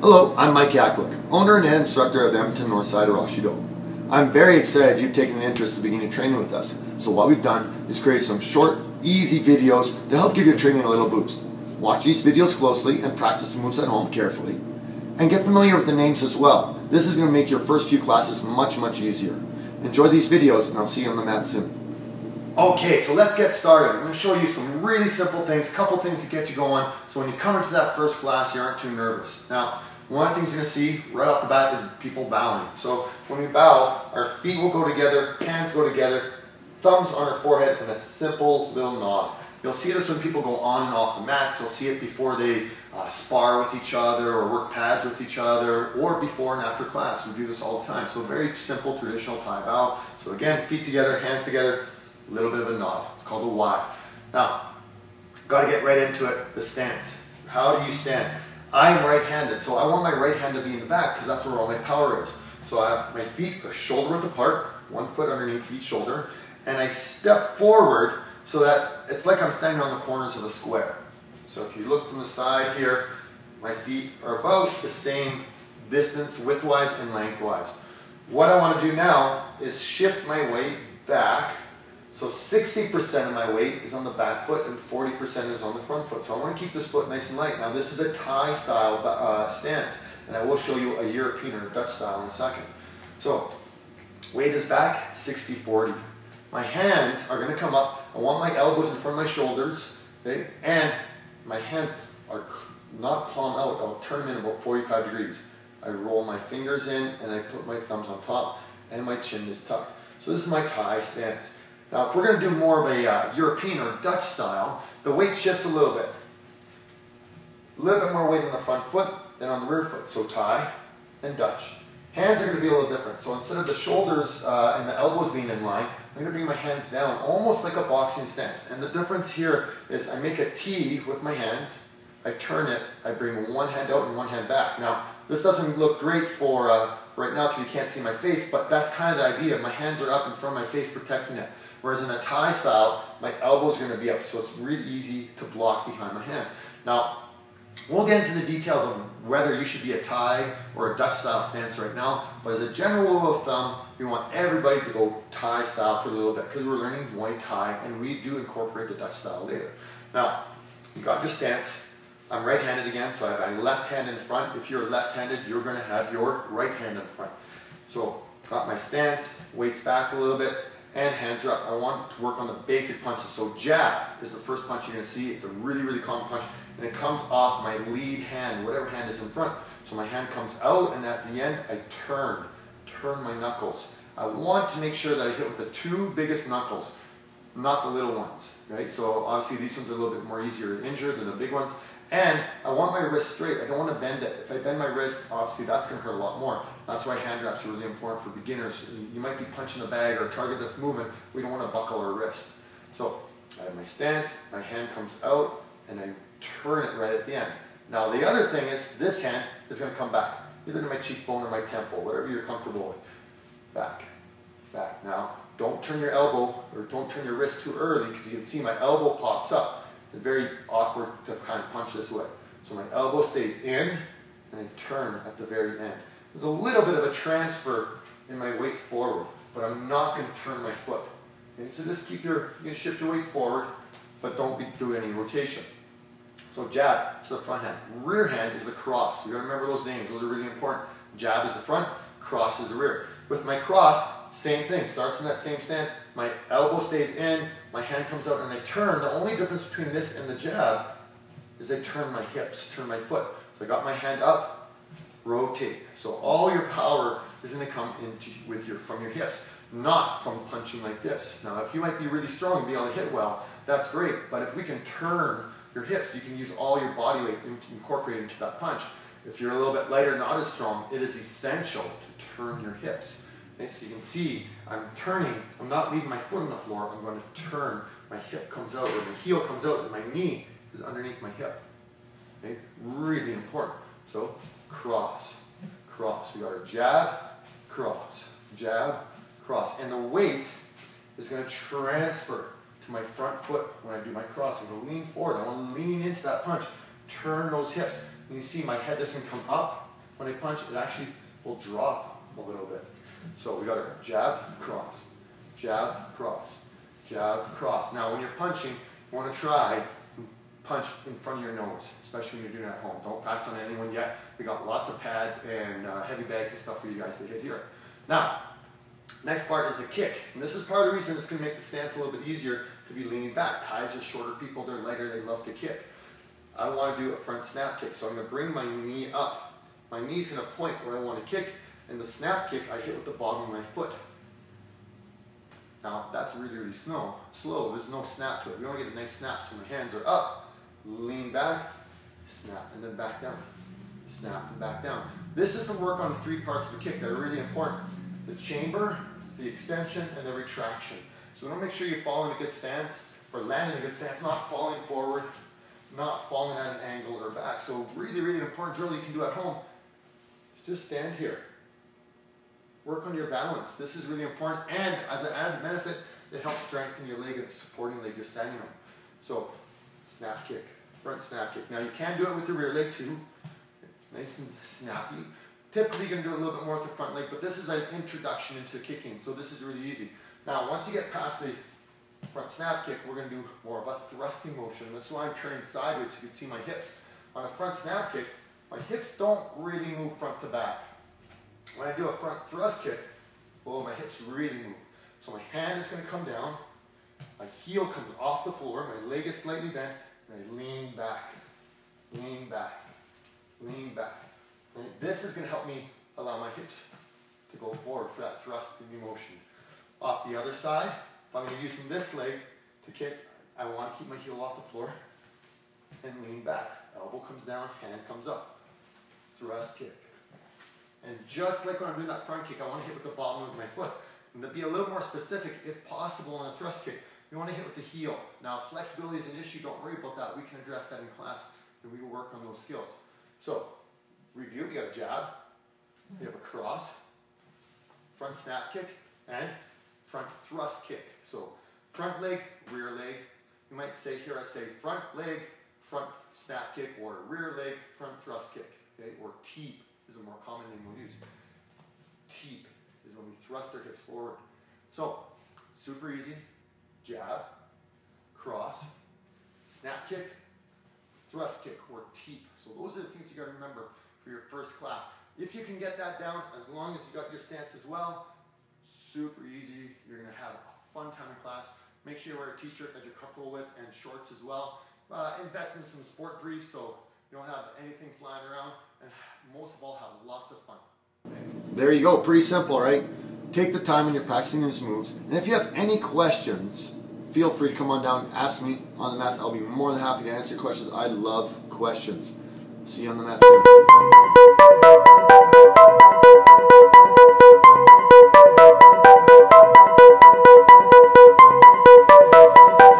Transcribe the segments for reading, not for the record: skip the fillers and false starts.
Hello, I'm myackulic, owner and head instructor of the Edmonton Northside Arashi Do. I'm very excited you've taken an interest in beginning training with us. So what we've done is create some short, easy videos to help give your training a little boost. Watch these videos closely and practice the moves at home carefully. And get familiar with the names as well. This is going to make your first few classes much easier. Enjoy these videos and I'll see you on the mat soon. Okay, so let's get started. I'm going to show you some really simple things, a couple things to get you going, so when you come into that first class you aren't too nervous. Now, one of the things you're going to see right off the bat is people bowing. So when we bow, our feet will go together, hands go together, thumbs on our forehead, and a simple little nod. You'll see this when people go on and off the mats. You'll see it before they spar with each other or work pads with each other, or before and after class. We do this all the time. So very simple traditional Thai bow. So again, feet together, hands together, a little bit of a nod. It's called a Y. Now, got to get right into it, the stance. How do you stand? I am right-handed, so I want my right hand to be in the back because that's where all my power is. So I have my feet are shoulder width apart, one foot underneath each shoulder, and I step forward so that it's like I'm standing on the corners of a square. So if you look from the side here, my feet are about the same distance widthwise and lengthwise. What I want to do now is shift my weight back. So 60% of my weight is on the back foot and 40% is on the front foot. So I want to keep this foot nice and light. Now this is a Thai style stance, and I will show you a European or a Dutch style in a second. So weight is back, 60-40. My hands are going to come up. I want my elbows in front of my shoulders, okay? And my hands are not palm out. I'll turn them in about 45 degrees. I roll my fingers in and I put my thumbs on top and my chin is tucked. So this is my Thai stance. Now, if we're going to do more of a European or Dutch style, the weight shifts a little bit. A little bit more weight on the front foot than on the rear foot. So Thai and Dutch. Hands are going to be a little different. So instead of the shoulders and the elbows being in line, I'm going to bring my hands down, almost like a boxing stance. And the difference here is I make a T with my hands, I turn it, I bring one hand out and one hand back. Now, this doesn't look great for right now because you can't see my face, but that's kind of the idea. My hands are up in front of my face protecting it. Whereas in a Thai style, my elbows are going to be up, so it's really easy to block behind my hands. Now, we'll get into the details of whether you should be a Thai or a Dutch style stance right now, but as a general rule of thumb, we want everybody to go Thai style for a little bit because we're learning Muay Thai and we do incorporate the Dutch style later. Now, you got your stance. I'm right-handed again, so I have my left hand in front. If you're left-handed, you're going to have your right hand in front. So, got my stance, weights back a little bit, and hands are up. I want to work on the basic punches. So jab is the first punch you're going to see. It's a really common punch, and it comes off my lead hand, whatever hand is in front. So my hand comes out, and at the end, I turn my knuckles. I want to make sure that I hit with the two biggest knuckles, not the little ones. Right? So obviously these ones are a little bit more easier to injure than the big ones. And I want my wrist straight. I don't want to bend it. If I bend my wrist, obviously that's going to hurt a lot more. That's why hand wraps are really important for beginners. You might be punching a bag or a target that's moving. We don't want to buckle our wrist. So I have my stance, my hand comes out, and I turn it right at the end. Now the other thing is this hand is going to come back, either to my cheekbone or my temple, whatever you're comfortable with. Back. Now don't turn your elbow or don't turn your wrist too early because you can see my elbow pops up. It's very awkward to kind of punch this way. So my elbow stays in and I turn at the very end. There's a little bit of a transfer in my weight forward, but I'm not going to turn my foot. Okay, so just keep you can shift your weight forward, but don't do any rotation. So jab is the front hand. Rear hand is the cross. You got to remember those names. Those are really important. Jab is the front, cross is the rear. With my cross, same thing. Starts in that same stance. My elbow stays in, my hand comes out, and I turn. The only difference between this and the jab is I turn my hips, turn my foot. So I got my hand up, rotate. So all your power is going to come from your hips, not from punching like this. Now, if you might be really strong and be able to hit well, that's great. But if we can turn your hips, you can use all your body weight to incorporate into that punch. If you're a little bit lighter, not as strong, it is essential to turn your hips. Okay, so you can see I'm turning, I'm not leaving my foot on the floor, I'm going to turn, my hip comes out, or my heel comes out, and my knee is underneath my hip. Okay, really important. So, cross. We got our jab, cross, and the weight is going to transfer to my front foot when I do my cross. I'm going to lean forward, I want to lean into that punch, turn those hips. You can see my head doesn't come up, when I punch, it actually will drop a little bit. So we got our jab, cross, jab, cross, jab, cross. Now when you're punching, you want to try and punch in front of your nose, especially when you're doing it at home. Don't practice on anyone yet. We got lots of pads and heavy bags and stuff for you guys to hit here. Now, next part is the kick. And this is part of the reason it's going to make the stance a little bit easier to be leaning back. Thais are shorter people, they're lighter, they love to kick. I want to do a front snap kick, so I'm going to bring my knee up. My knee's going to point where I want to kick, and the snap kick I hit with the bottom of my foot. Now, that's really, really slow. There's no snap to it. We want to get a nice snap, so my hands are up, lean back, snap, and then back down. Snap and back down. This is to work on the 3 parts of the kick that are really important. The chamber, the extension, and the retraction. So we want to make sure you fall in a good stance, or land in a good stance, not falling forward, not falling at an angle or back. So really, really important drill you can do at home is just stand here. Work on your balance. This is really important, and as an added benefit, it helps strengthen your leg and the supporting leg you're standing on. So, snap kick, front snap kick. Now you can do it with the rear leg too, nice and snappy. Typically you're going to do a little bit more with the front leg, but this is an introduction into kicking, so this is really easy. Now once you get past the front snap kick, we're going to do more of a thrusting motion. This is why I'm turning sideways so you can see my hips. On a front snap kick, my hips don't really move front to back. When I do a front thrust kick, oh, my hips really move. So my hand is going to come down, my heel comes off the floor, my leg is slightly bent, and I lean back, lean back, lean back. And this is going to help me allow my hips to go forward for that thrusting motion. Off the other side, if I'm going to use from this leg to kick, I want to keep my heel off the floor and lean back. Elbow comes down, hand comes up. Thrust kick. And just like when I'm doing that front kick, I want to hit with the bottom of my foot. And to be a little more specific, if possible, on a thrust kick, you want to hit with the heel. Now, flexibility is an issue. Don't worry about that. We can address that in class, and we will work on those skills. So, review. We got a jab. We have a cross, front snap kick, and front thrust kick. So, front leg, rear leg. You might say here, I say front leg, front snap kick, or rear leg, front thrust kick. Okay? Or teep is a more common name we'll use. Teep is when we thrust our hips forward. So, super easy. Jab, cross, snap kick, thrust kick, or teep. So those are the things you got to remember for your first class. If you can get that down, as long as you got your stance as well, super easy. You're going to have a fun time in class. Make sure you wear a t-shirt that you're comfortable with and shorts as well. Invest in some sport briefs so you don't have anything flying around, and most of all, have lots of fun. There you go, pretty simple, right? Take the time when you're practicing these moves, and if you have any questions, feel free to come on down and ask me on the mats. I'll be more than happy to answer your questions. I love questions. See you on the mats soon.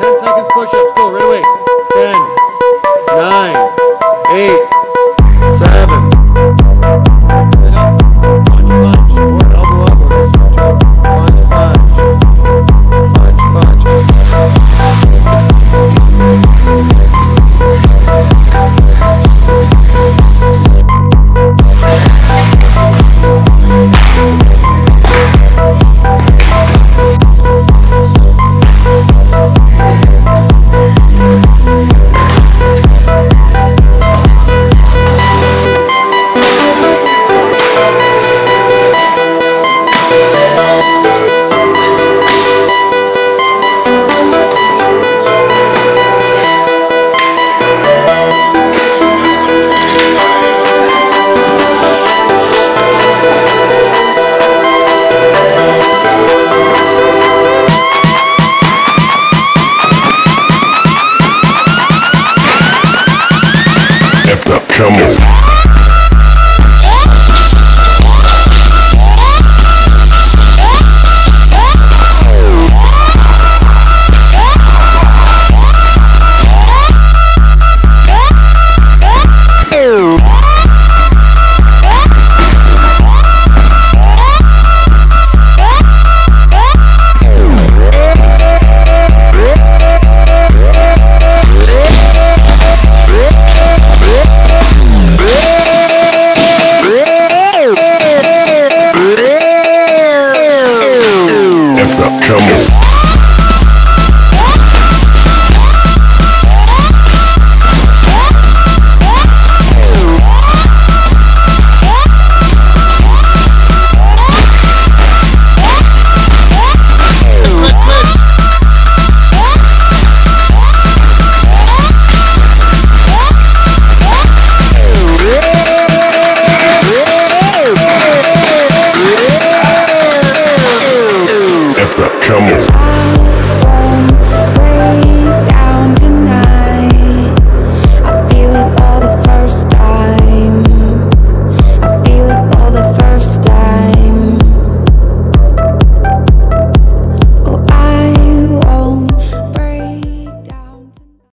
10 seconds push-ups, go right away. 10, 9, 8, 7. Sit up. Punch, punch. Or elbow up. Or this one, Joe. Punch, punch. Punch, punch. Come on.